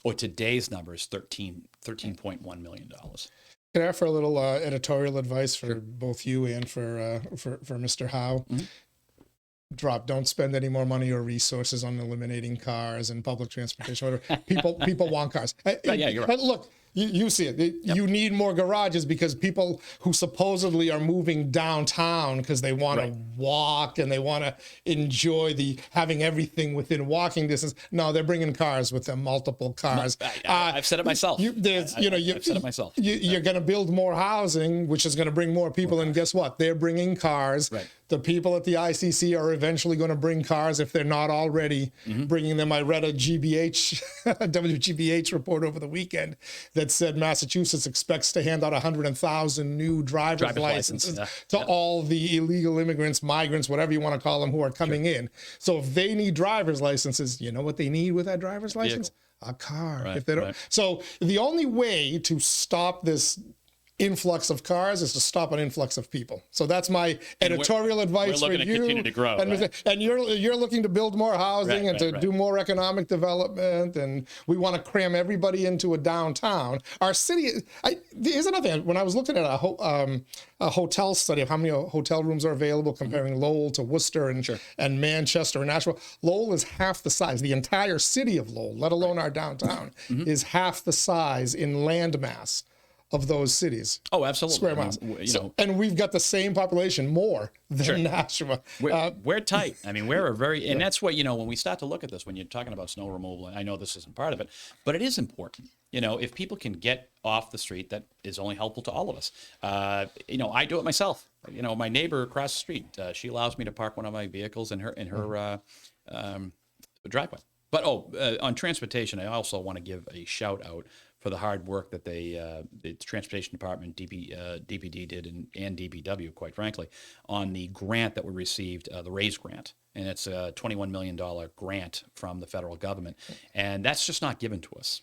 or today's number is $13.1 million. Can I offer a little editorial advice for both you and for Mr. Howe? Mm-hmm. Don't spend any more money or resources on eliminating cars and public transportation. Whatever. People want cars. Yeah, you're right. Look, you see it. Yep. You need more garages because people who supposedly are moving downtown because they want to walk and they want to enjoy having everything within walking distance. No, they're bringing cars with them, multiple cars. I've said it myself. I've said it myself. You're going to build more housing, which is going to bring more people. And guess what? They're bringing cars. Right. The people at the ICC are eventually going to bring cars if they're not already bringing them. I read a WGBH report over the weekend that said Massachusetts expects to hand out 100,000 new driver's licenses to all the illegal immigrants, migrants, whatever you want to call them, who are coming in. So if they need driver's licenses, you know what they need with that driver's license? A car. If they don't, so the only way to stop this influx of cars is to stop an influx of people. So that's my editorial advice for you. We're looking to continue to grow, and you're looking to build more housing and to do more economic development, and we want to cram everybody into a downtown. Our city, here's another thing. When I was looking at a hotel study of how many hotel rooms are available, comparing Lowell to Worcester and Manchester and Nashville, Lowell is half the size. The entire city of Lowell, let alone our downtown, is half the size in land mass of those cities. Oh, absolutely. Square miles. And we've got the same population, more than Nashua. We're tight. I mean, we're a very, and that's what, when we start to look at this, when you're talking about snow removal, and I know this isn't part of it, but it is important. If people can get off the street, that is only helpful to all of us. I do it myself. My neighbor across the street, she allows me to park one of my vehicles in her driveway. But on transportation, I also want to give a shout out for the hard work that the Transportation Department, DPD did, and DPW, quite frankly, on the grant that we received, the RAISE grant. And it's a $21 million grant from the federal government. And that's just not given to us.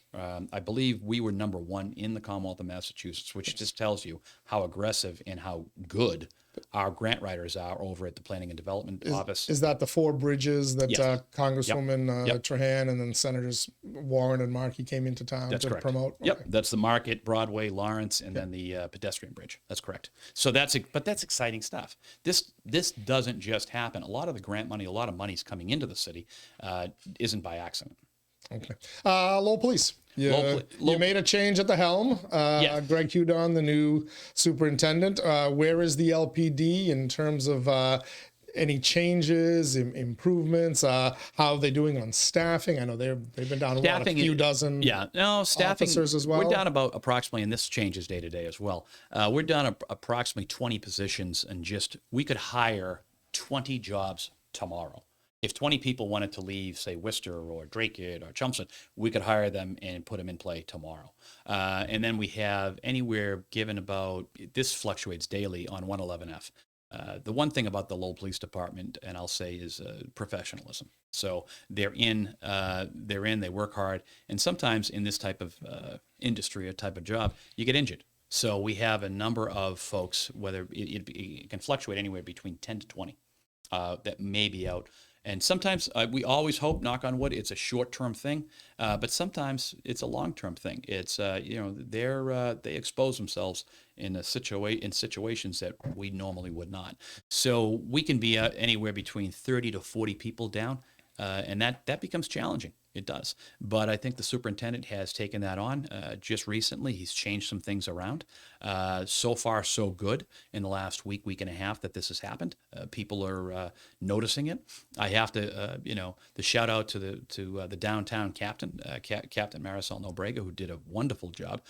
I believe we were number one in the Commonwealth of Massachusetts, which just tells you how aggressive and how good our grant writers are over at the Planning and Development Office. Is that the 4 bridges that Congresswoman Trahan and then Senators Warren and Markey came into town to promote? Yep, that's the Market, Broadway, Lawrence, and then the pedestrian bridge. That's correct. So that's exciting stuff. This doesn't just happen. A lot of the grant money, a lot of money's coming into the city, isn't by accident. Okay. Lowell Police. You made a change at the helm. Greg Hudon, the new superintendent. Where is the LPD in terms of any changes, improvements? How are they doing on staffing? I know they've been down a few dozen staffing, officers as well. We're down about approximately, and this changes day to day as well. We're down approximately 20 positions, and we could hire 20 jobs tomorrow. If 20 people wanted to leave, say, Worcester or Drake-It or Chelmsford, we could hire them and put them in play tomorrow. And then we have anywhere given about, this fluctuates daily on 111F. The one thing about the Lowell Police Department, and I'll say, is professionalism. So they work hard, and sometimes in this type of industry or type of job, you get injured. So we have a number of folks, whether it can fluctuate anywhere between 10 to 20 that may be out. And sometimes we always hope, knock on wood, it's a short-term thing, but sometimes it's a long-term thing. It's they expose themselves in situations that we normally would not. So we can be anywhere between 30 to 40 people down, and that becomes challenging. It does. But I think the superintendent has taken that on just recently. He's changed some things around. So far, so good in the last week and a half that this has happened. People are noticing it. I have to, the shout out to the downtown captain, Captain Marisol Nobrega, who did a wonderful job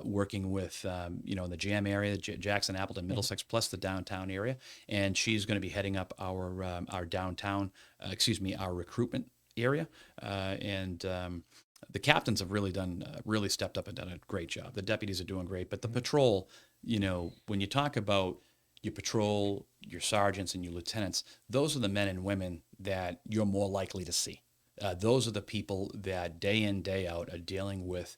working with, in the Jam area, Jackson, Appleton, Middlesex, plus the downtown area. And she's going to be heading up our downtown, our recruitment area, and the captains have really stepped up and done a great job. The deputies are doing great, but the patrol, when you talk about your patrol, your sergeants, and your lieutenants, those are the men and women that you're more likely to see. Those are the people that day in, day out are dealing with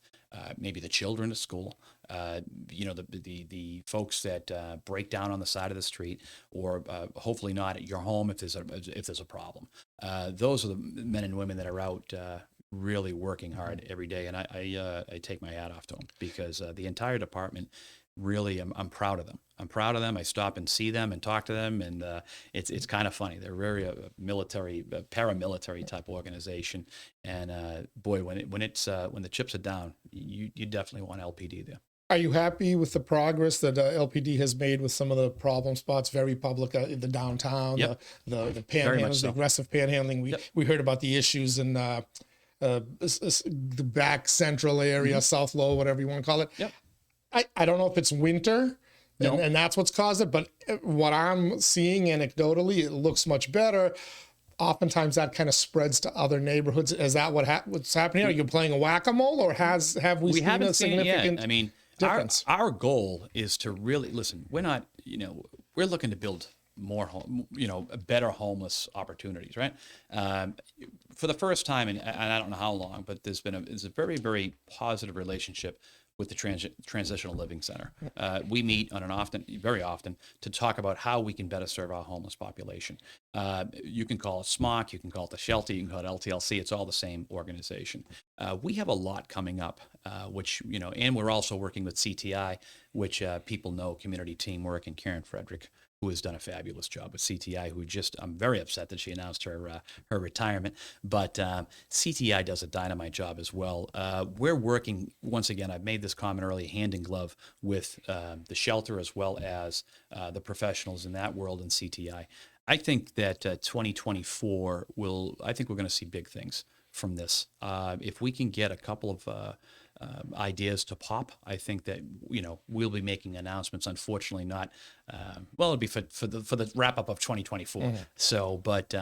maybe the children at school, the folks that break down on the side of the street, or hopefully not at your home if there's a problem. Those are the men and women that are out really working hard every day, and I take my hat off to them, because the entire department, really, I'm proud of them. I stop and see them and talk to them, and it's kind of funny. They're very paramilitary type organization, and boy, when the chips are down, you definitely want LPD there. Are you happy with the progress that LPD has made with some of the problem spots? Very public, the downtown, Yep. the panhandling, so. the aggressive panhandling. We heard about the issues in the back central area, South Lowell, whatever you want to call it. Yep. I don't know if it's winter and that's what's caused it, but what I'm seeing anecdotally, it looks much better. Oftentimes that kind of spreads to other neighborhoods. Is that what's happening? Are you playing a whack-a-mole, or have we seen a significant difference? Our goal is to really listen. We're not, we're looking to build more home, better homeless opportunities, right? For the first time, and I don't know how long, but there's a very, very positive relationship with the Transitional Living Center. We meet very often, to talk about how we can better serve our homeless population. You can call it SMOC, you can call it the shelter, you can call it LTLC, it's all the same organization. We have a lot coming up, which, and we're also working with CTI, which people know, Community Teamwork, and Karen Frederick, who has done a fabulous job with CTI, I'm very upset that she announced her retirement, but CTI does a dynamite job as well. We're working, once again, I've made this comment earlier, hand in glove with the shelter, as well as the professionals in that world in CTI. I think that 2024 I think we're going to see big things from this. If we can get a couple of ideas to pop, I think that we'll be making announcements. Unfortunately, not it'll be for the wrap up of 2024. Mm-hmm. So, but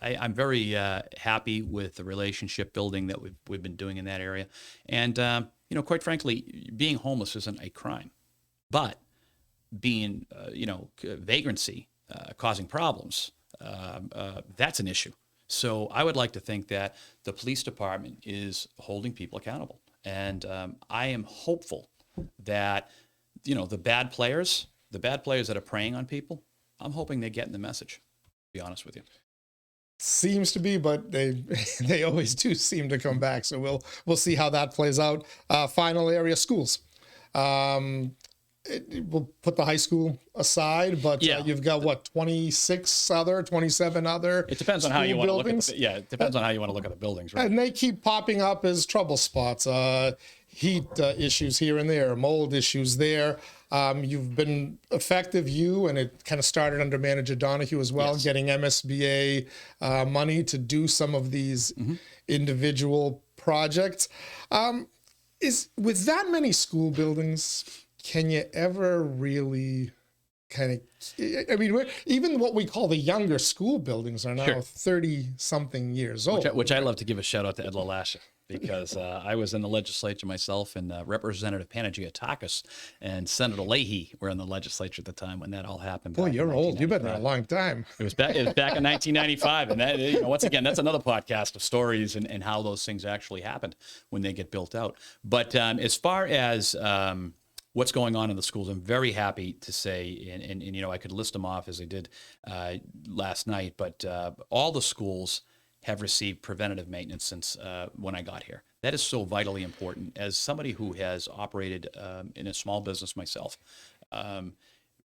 I'm very happy with the relationship building that we've been doing in that area, and quite frankly, being homeless isn't a crime, but being vagrancy causing problems, that's an issue. So I would like to think that the police department is holding people accountable. And I am hopeful that, the bad players that are preying on people, I'm hoping they're getting the message, to be honest with you. Seems to be, but they always do seem to come back. So we'll see how that plays out. Final area, schools. We'll put the high school aside, but you've got 27 other. It depends on how you want to look at it depends on how you want to look at the buildings, right? And they keep popping up as trouble spots, heat issues here and there, mold issues there. You've been effective, and it kind of started under Manager Donahue as well, getting MSBA money to do some of these individual projects. With that many school buildings, can you ever really even what we call the younger school buildings are now 30-something years old. Which I love to give a shout out to Ed LaLasha. because I was in the legislature myself, and Representative Panagiotakis and Senator Leahy were in the legislature at the time when that all happened. Boy, back in you're old. You've been there a 1995. long time. It was back in 1995, and that, once again, that's another podcast of stories and how those things actually happened when they get built out. But as far as what's going on in the schools, I'm very happy to say, and I could list them off as I did last night, but all the schools have received preventative maintenance since when I got here. That is so vitally important. As somebody who has operated in a small business myself,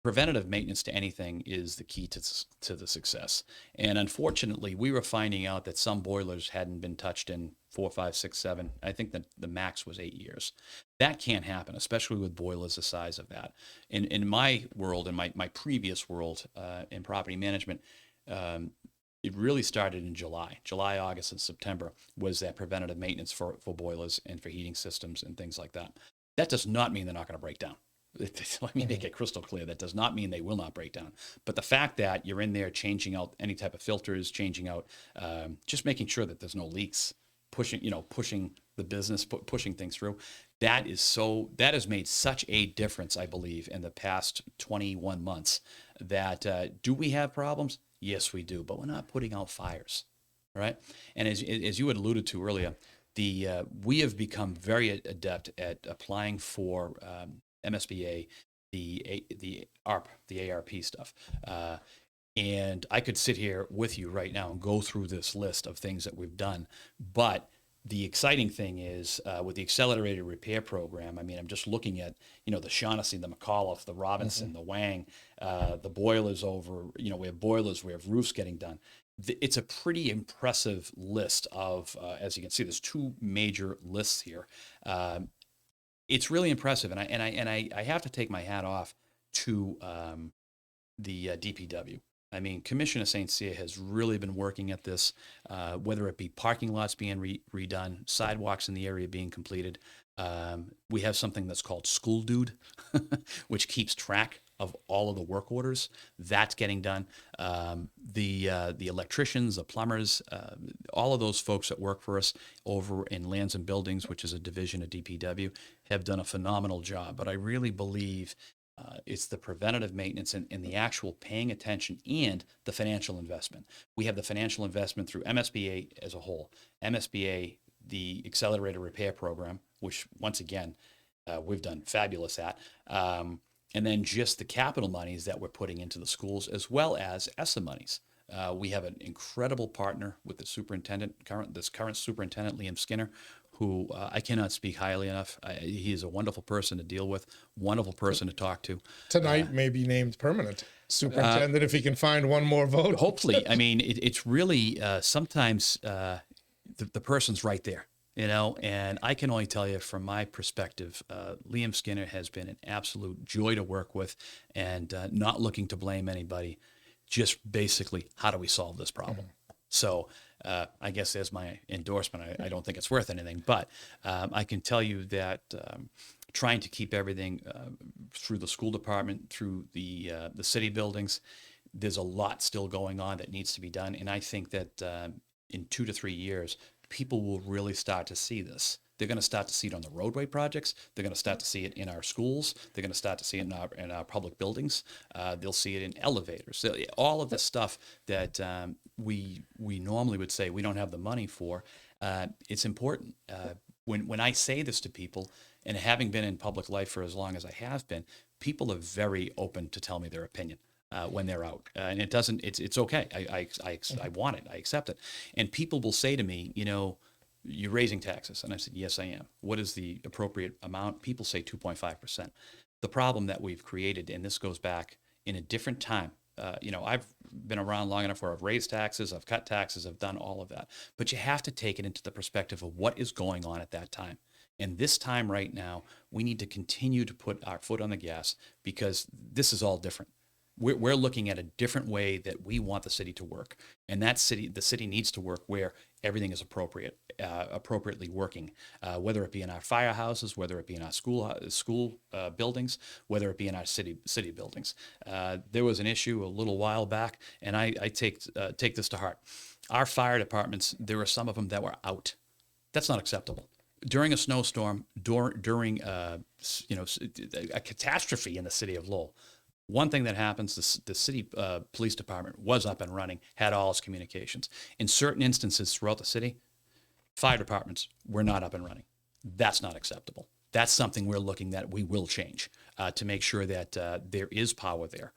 preventative maintenance to anything is the key to the success. And unfortunately, we were finding out that some boilers hadn't been touched in 4, 5, 6, 7. I think that the max was 8 years. That can't happen, especially with boilers the size of that. In my world, in my previous world in property management, it really started in July, August, and September was that preventative maintenance for boilers and for heating systems and things like that. That does not mean they're not going to break down. Let me make it crystal clear. That does not mean they will not break down. But the fact that you're in there changing out any type of filters, changing out, just making sure that there's no leaks, pushing the business, pushing things through, that has made such a difference, I believe, in the past 21 months. That do we have problems? Yes, we do, but we're not putting out fires, right? And as you had alluded to earlier, we have become very adept at applying for MSBA, the ARP, the ARP stuff. And I could sit here with you right now and go through this list of things that we've done. But the exciting thing is with the accelerated repair program, I mean, I'm just looking at, the Shaughnessy, the McAuliffe, the Robinson, the Wang, the boilers over, we have boilers, we have roofs getting done. It's a pretty impressive list of, as you can see, there's 2 major lists here. It's really impressive. And I have to take my hat off to the DPW. I mean, Commissioner St. Cyr has really been working at this, whether it be parking lots being redone, sidewalks in the area being completed. We have something that's called School Dude, which keeps track of all of the work orders. That's getting done. The electricians, the plumbers, all of those folks that work for us over in Lands and Buildings, which is a division of DPW, have done a phenomenal job. But I really believe it's the preventative maintenance and the actual paying attention and the financial investment. We have the financial investment through MSBA as a whole, MSBA, the Accelerated Repair Program, which once again, we've done fabulous at. And then just the capital monies that we're putting into the schools, as well as ESSA monies. We have an incredible partner with the superintendent, current superintendent, Liam Skinner, who I cannot speak highly enough. He is a wonderful person to deal with, wonderful person to talk to. Tonight may be named permanent superintendent if he can find one more vote. Hopefully. I mean, it's really sometimes the person's right there. And I can only tell you from my perspective, Liam Skinner has been an absolute joy to work with, and not looking to blame anybody, just basically, how do we solve this problem? So I guess there's my endorsement. I don't think it's worth anything, but I can tell you that trying to keep everything through the school department, through the city buildings, there's a lot still going on that needs to be done. And I think that in 2 to 3 years, people will really start to see this. They're going to start to see it on the roadway projects. They're going to start to see it in our schools. They're going to start to see it in our public buildings. They'll see it in elevators. So all of the stuff that we normally would say we don't have the money for, it's important. When I say this to people, and having been in public life for as long as I have been, people are very open to tell me their opinion. When they're out, and it's okay. I want it. I accept it. And people will say to me, you're raising taxes. And I said, yes, I am. What is the appropriate amount? People say 2.5%. The problem that we've created, and this goes back in a different time. I've been around long enough where I've raised taxes, I've cut taxes, I've done all of that. But you have to take it into the perspective of what is going on at that time. And this time right now, we need to continue to put our foot on the gas, because this is all different. We're looking at a different way that we want the city to work, and the city needs to work where everything is appropriately working, whether it be in our firehouses, whether it be in our school buildings, whether it be in our city buildings. There was an issue a little while back, and I take this to heart. Our fire departments, there were some of them that were out. That's not acceptable. During a snowstorm, during a catastrophe in the city of Lowell, one thing that happens, the city police department was up and running, had all its communications. In certain instances throughout the city, fire departments were not up and running. That's not acceptable. That's something we're looking at. We will change to make sure that there is power there.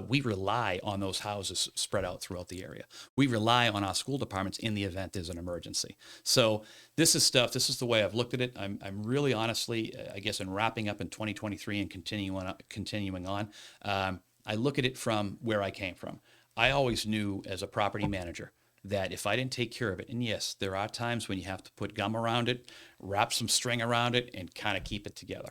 We rely on those houses spread out throughout the area. We rely on our school departments in the event there's an emergency. So this is the way I've looked at it. I'm really honestly, I guess, in wrapping up in 2023 and continuing on, I look at it from where I came from. I always knew as a property manager that if I didn't take care of it, and yes, there are times when you have to put gum around it, wrap some string around it, and kind of keep it together.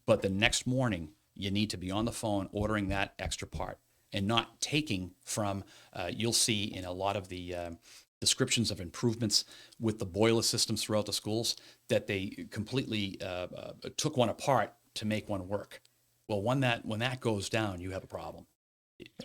But the next morning, you need to be on the phone ordering that extra part and not taking from, you'll see in a lot of the descriptions of improvements with the boiler systems throughout the schools that they completely took one apart to make one work. Well, when that goes down, you have a problem.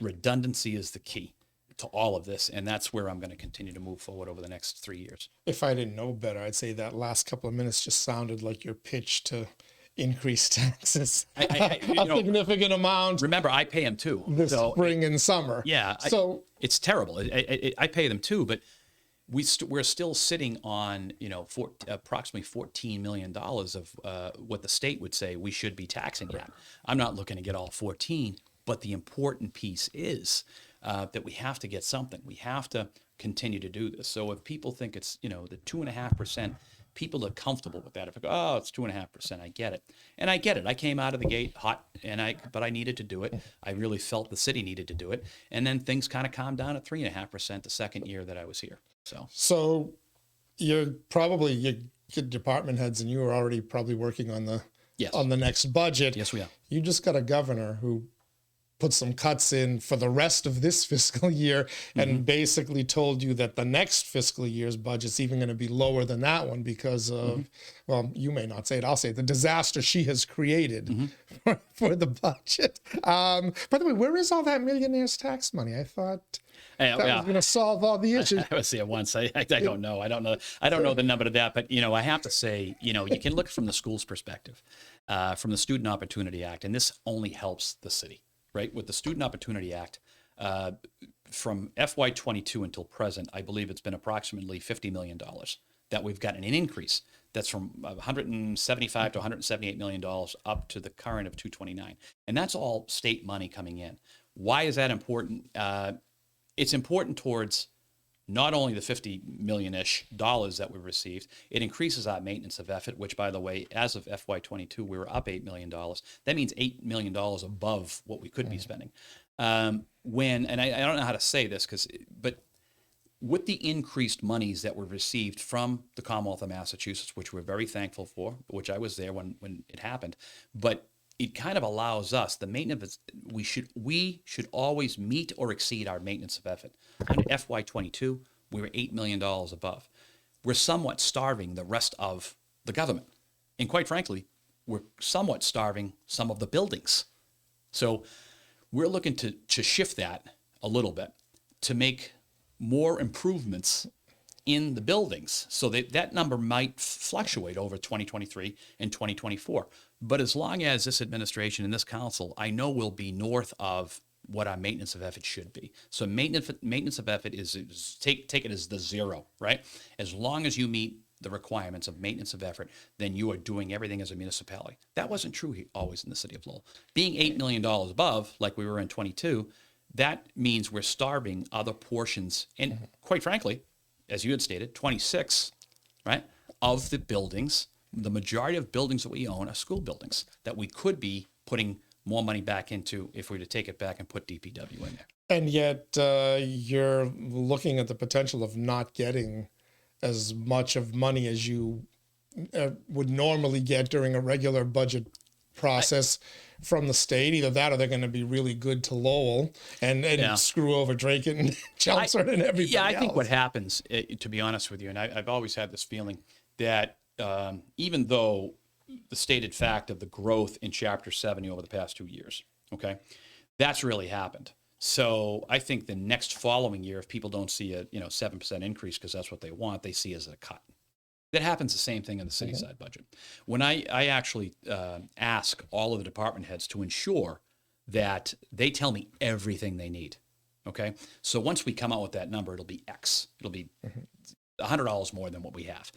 Redundancy is the key to all of this, and that's where I'm going to continue to move forward over the next 3 years. If I didn't know better, I'd say that last couple of minutes just sounded like your pitch to increase taxes a significant amount. Remember, I pay them too. This spring and summer. Yeah. So it's terrible. I pay them too, but we're still sitting on approximately $14 million of what the state would say we should be taxing at. I'm not looking to get all 14, but the important piece is that we have to get something. We have to continue to do this. So if people think it's the 2.5%. People are comfortable with that. If I go, oh, it's 2.5%, I get it. And I get it. I came out of the gate hot, but I needed to do it. I really felt the city needed to do it. And then things kind of calmed down at 3.5% the second year that I was here. So you're probably, your department heads and you are already probably working on the next budget. Yes, we are. You just got a governor who put some cuts in for the rest of this fiscal year and basically told you that the next fiscal year's budget's even going to be lower than that one because of, well, you may not say it, I'll say it, the disaster she has created for the budget. By the way, where is all that millionaire's tax money? I thought that was going to solve all the issues. I would say it once. I don't know. I don't know the number to that, but I have to say, you can look from the school's perspective, from the Student Opportunity Act, and this only helps the city. Right, with the Student Opportunity Act, from FY22 until present, I believe it's been approximately $50 million that we've gotten an increase. That's from 175 to 178 million dollars up to the current of 229, and that's all state money coming in. Why is that important? It's important towards not only the $50 million-ish that we received, it increases our maintenance of effort, which, by the way, as of FY22, we were up $8 million. That means $8 million above what we could be spending. And I don't know how to say this, but with the increased monies that were received from the Commonwealth of Massachusetts, which we're very thankful for, which I was there when it happened, but it kind of allows us the maintenance. We should always meet or exceed our maintenance of effort. Under FY22, we were $8 million above. We're somewhat starving the rest of the government, and quite frankly, we're somewhat starving some of the buildings. So we're looking to shift that a little bit to make more improvements in the buildings, so that number might fluctuate over 2023 and 2024. But as long as this administration and this council, I know will be north of what our maintenance of effort should be. So maintenance of effort is take it as the zero, right? As long as you meet the requirements of maintenance of effort, then you are doing everything as a municipality. That wasn't true always in the city of Lowell. Being $8 million above, like we were in 22, that means we're starving other portions. And quite frankly, as you had stated, 26, right, of the buildings, the majority of buildings that we own are school buildings that we could be putting more money back into if we were to take it back and put DPW in there. And yet you're looking at the potential of not getting as much of money as you would normally get during a regular budget process from the state. Either that or they're going to be really good to Lowell and screw over Drake and Chelmsford and everything Yeah, I else. think what happens, to be honest with you, and I've always had this feeling that even though the stated fact of the growth in Chapter 70 over the past 2 years, okay, that's really happened. So I think the next following year, if people don't see a 7% increase because that's what they want, they see as a cut. That happens the same thing in the city side budget. When I actually ask all of the department heads to ensure that they tell me everything they need. Okay. So once we come out with that number, it'll be X. It'll be $100 more than what we have.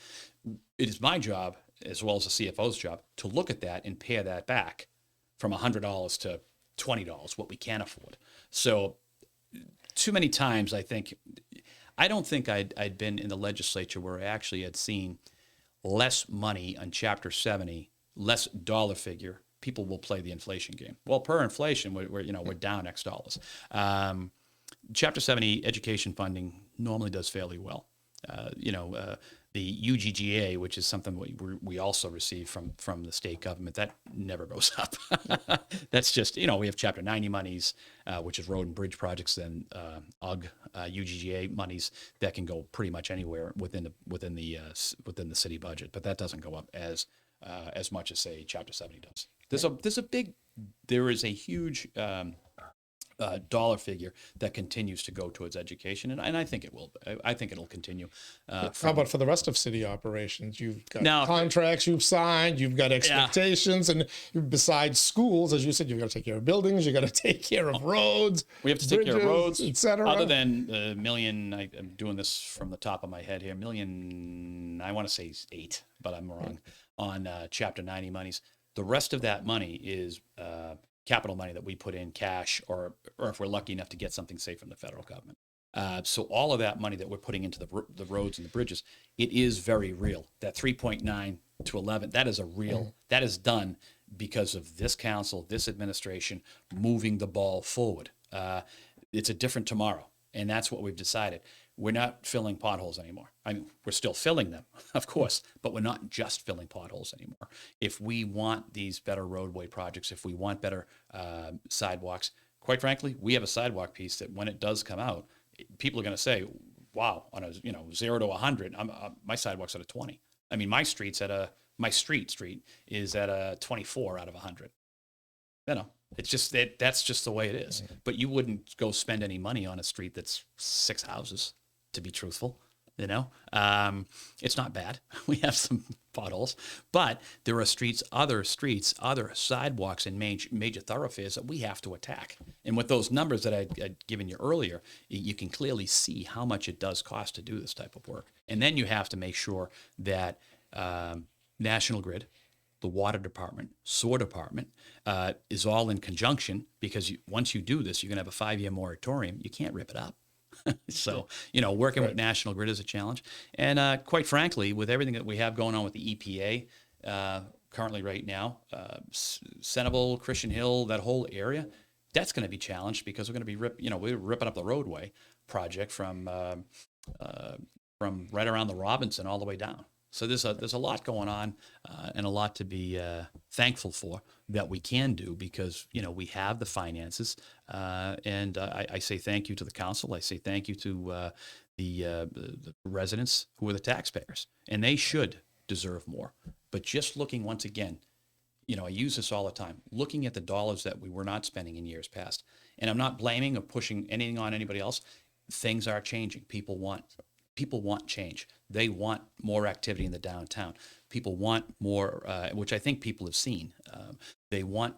It is my job, as well as the CFO's job, to look at that and pare that back from $100 to $20, what we can afford. So too many times, I don't think I'd been in the legislature where I actually had seen less money on Chapter 70, less dollar figure. People will play the inflation game. Well, per inflation, we're down X dollars. Chapter 70 education funding normally does fairly well. The UGGA, which is something we also receive from the state government, that never goes up. That's just, we have Chapter 90 monies, which is road and bridge projects, and UGGA monies that can go pretty much anywhere within the city budget, but that doesn't go up as much as, say, Chapter 70 does. There is a huge dollar figure that continues to go towards education, and I think it will. I think it'll continue. How about for the rest of city operations? You've got contracts you've signed, you've got expectations, and besides schools, as you said, you've got to take care of buildings, you've got to take care of roads. We have to take care of roads, etc. Other than a million, I'm doing this from the top of my head here, million, I want to say 8, but I'm wrong, on Chapter 90 monies. The rest of that money is capital money that we put in cash, or if we're lucky enough to get something, say, from the federal government. So all of that money that we're putting into the roads and the bridges, it is very real. That 3.9 to 11, that is that is done because of this council, this administration moving the ball forward. It's a different tomorrow, and that's what we've decided. We're not filling potholes anymore. I mean, we're still filling them, of course, but we're not just filling potholes anymore. If we want these better roadway projects, if we want better sidewalks, quite frankly, we have a sidewalk piece that when it does come out, people are going to say, wow, on a 0 to 100, my sidewalk's at a 20. I mean, my street is at a 24 out of 100. It's just that's just the way it is. But you wouldn't go spend any money on a street that's 6 houses, to be truthful. It's not bad. We have some potholes, but there are other sidewalks and major thoroughfares that we have to attack. And with those numbers that I'd given you earlier, you can clearly see how much it does cost to do this type of work. And then you have to make sure that National Grid, the water department, sewer department, is all in conjunction, because once you do this, you're going to have a 5-year moratorium. You can't rip it up. So, working with National Grid is a challenge. And quite frankly, with everything that we have going on with the EPA currently right now, Centerville, Christian Hill, that whole area, that's going to be challenged because we're going to be we're ripping up the roadway project from right around the Robinson all the way down. So there's a lot going on, and a lot to be thankful for that we can do, because we have the finances, and I say thank you to the council. I say thank you to the residents who are the taxpayers, and they should deserve more. But just looking once again, I use this all the time, looking at the dollars that we were not spending in years past, and I'm not blaming or pushing anything on anybody else. Things are changing. People want change. They want more activity in the downtown. People want more, which I think people have seen. They want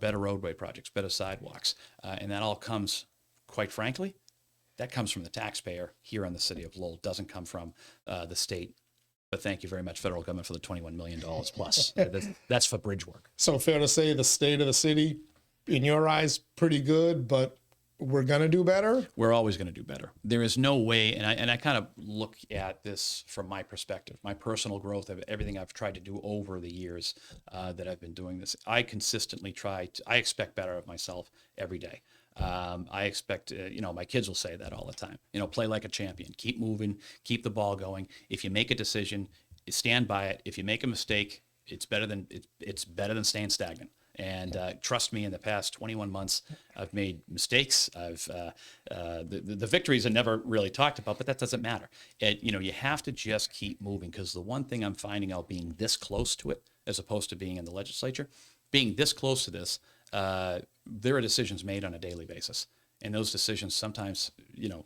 better roadway projects, better sidewalks. And that all comes, quite frankly, that comes from the taxpayer here in the city of Lowell. It doesn't come from the state. But thank you very much, federal government, for the $21 million plus. That's for bridge work. So fair to say the state of the city, in your eyes, pretty good, but we're going to do better? We're always going to do better. There is no way, and I kind of look at this from my perspective, my personal growth of everything I've tried to do over the years that I've been doing this. I consistently I expect better of myself every day. I expect, my kids will say that all the time, play like a champion, keep moving, keep the ball going. If you make a decision, stand by it. If you make a mistake, it's better than staying stagnant. And trust me, in the past 21 months, I've made mistakes. The victories are never really talked about, but that doesn't matter. You have to just keep moving, because the one thing I'm finding out, being this close to it, as opposed to being in the legislature, being this close to this, there are decisions made on a daily basis. And those decisions sometimes,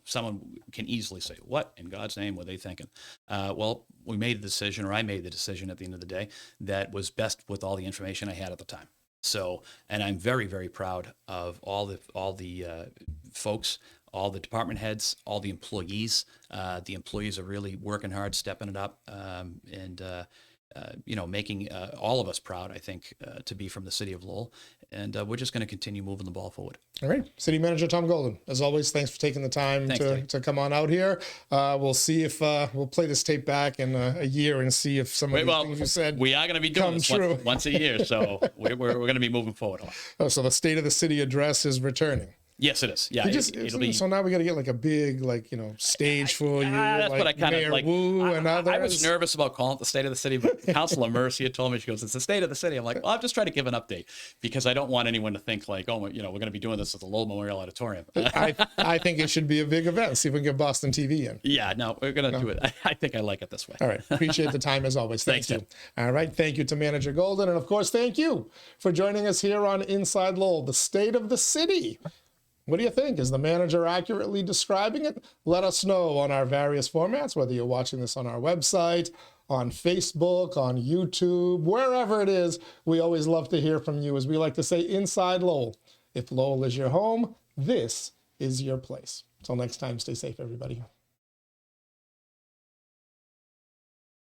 someone can easily say, what in God's name were they thinking? Well, we made a decision, or I made the decision at the end of the day, that was best with all the information I had at the time. So, and I'm very, very proud of all the folks, all the department heads, all the employees. The employees are really working hard, stepping it up, and making all of us proud, I think, to be from the city of Lowell. And we're just going to continue moving the ball forward. All right. City Manager Tom Golden, as always, thanks for taking the time to come on out here. We'll see if we'll play this tape back in a year and see if some of the things you said we are going to be doing this once a year. So we're going to be moving forward a lot. Oh, so the State of the City address is returning. Yes, it is. Yeah, it'll be. So now we got to get like a big, stage for you. That's what I kind of like. And others. I was nervous about calling it the State of the City, but Councilor Mercia told me, she goes, "It's the State of the City." I'm like, well, I'm just trying to give an update because I don't want anyone to think like, oh, we're going to be doing this at the Lowell Memorial Auditorium. I think it should be a big event. See if we can get Boston TV in. Yeah, no, we're going to do it. I think I like it this way. All right. Appreciate the time as always. Thank you. All right. Thank you to Manager Golden. And of course, thank you for joining us here on Inside Lowell, the State of the City. What do you think? Is the manager accurately describing it? Let us know on our various formats, whether you're watching this on our website, on Facebook, on YouTube, wherever it is. We always love to hear from you. As we like to say, Inside Lowell. If Lowell is your home, this is your place. Until next time, stay safe, everybody.